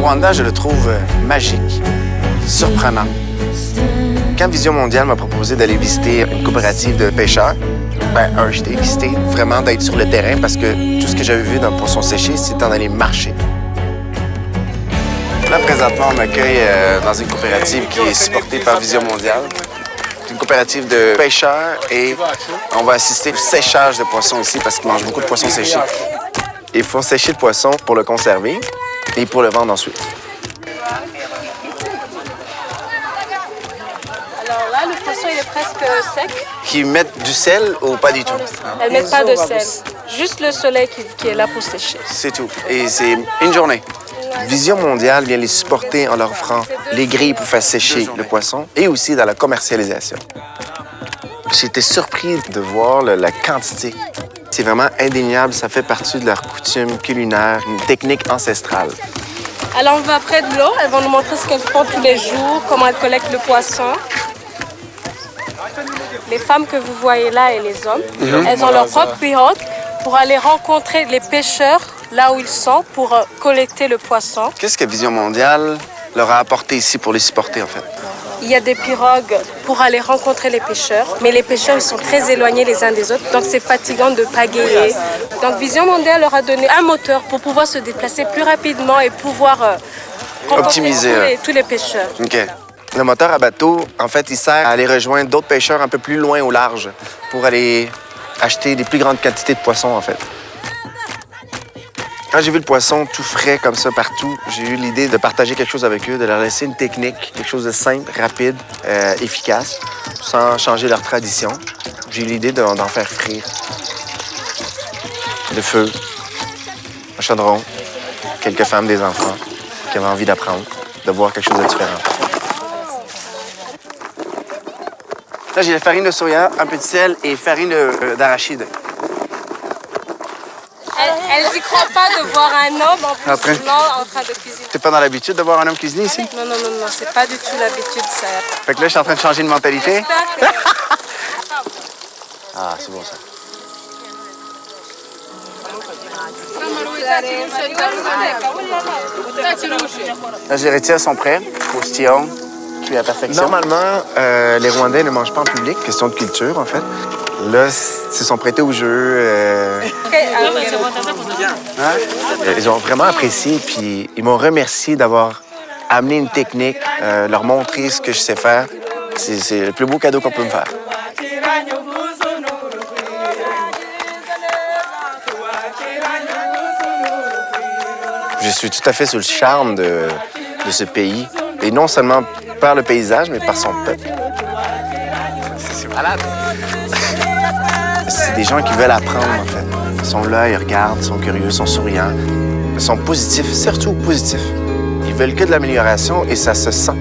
Rwanda, je le trouve magique, surprenant. Quand Vision Mondiale m'a proposé d'aller visiter une coopérative de pêcheurs, je t'ai excité vraiment d'être sur le terrain parce que tout ce que j'avais vu dans le poisson séché, c'était d'en aller marcher. Là, présentement, on m'accueille dans une coopérative qui est supportée par Vision Mondiale. C'est une coopérative de pêcheurs et on va assister au séchage de poissons ici parce qu'ils mangent beaucoup de poissons séchés. Ils font sécher le poisson pour le conserver et pour le vendre ensuite. Alors là, le poisson, il est presque sec. Qui mettent du sel ou pas du tout? Elles ne mettent pas de sel. Juste le soleil qui est là pour sécher. C'est tout. Et c'est une journée. Vision Mondiale vient les supporter en leur offrant les grilles pour faire sécher le poisson et aussi dans la commercialisation. J'ai été surpris de voir la quantité. C'est vraiment indéniable, ça fait partie de leur coutume culinaire, une technique ancestrale. Alors on va près de l'eau, elles vont nous montrer ce qu'elles font tous les jours, comment elles collectent le poisson. Les femmes que vous voyez là et les hommes, elles ont leur propre pirogue pour aller rencontrer les pêcheurs là où ils sont pour collecter le poisson. Qu'est-ce que Vision Mondiale leur a apporté ici pour les supporter, en fait? Il y a des pirogues pour aller rencontrer les pêcheurs, mais les pêcheurs, ils sont très éloignés les uns des autres, donc c'est fatigant de pagayer. Donc Vision Mondiale leur a donné un moteur pour pouvoir se déplacer plus rapidement et pouvoir optimiser tous les pêcheurs. OK. Le moteur à bateau, en fait, il sert à aller rejoindre d'autres pêcheurs un peu plus loin au large pour aller acheter des plus grandes quantités de poissons, en fait. Quand j'ai vu le poisson tout frais comme ça partout, j'ai eu l'idée de partager quelque chose avec eux, de leur laisser une technique, quelque chose de simple, rapide, efficace, sans changer leur tradition. J'ai eu l'idée d'en faire frire. Le feu, un chaudron, quelques femmes, des enfants qui avaient envie d'apprendre, de voir quelque chose de différent. Là, j'ai la farine de soya, un peu de sel et farine d'arachide. Elles n'y croient pas de voir un homme en plus blanc en train de cuisiner. T'es pas dans l'habitude de voir un homme cuisiner ici? Non, c'est pas du tout l'habitude, ça. Fait que là, je suis en train de changer de mentalité. Ah, c'est bon, ça. Là, les laitiers sont prêts. Postillon, cuit à perfection. Normalement, les Rwandais ne mangent pas en public, question de culture, en fait. Là, ils sont prêtés au jeu. Ils ont vraiment apprécié, puis ils m'ont remercié d'avoir amené une technique, leur montrer ce que je sais faire. C'est le plus beau cadeau qu'on peut me faire. Je suis tout à fait sous le charme de ce pays. Et non seulement par le paysage, mais par son peuple. C'est malade. C'est des gens qui veulent apprendre, en fait. Ils sont là, ils regardent, ils sont curieux, ils sont souriants. Ils sont positifs, surtout positifs. Ils veulent que de l'amélioration et ça se sent.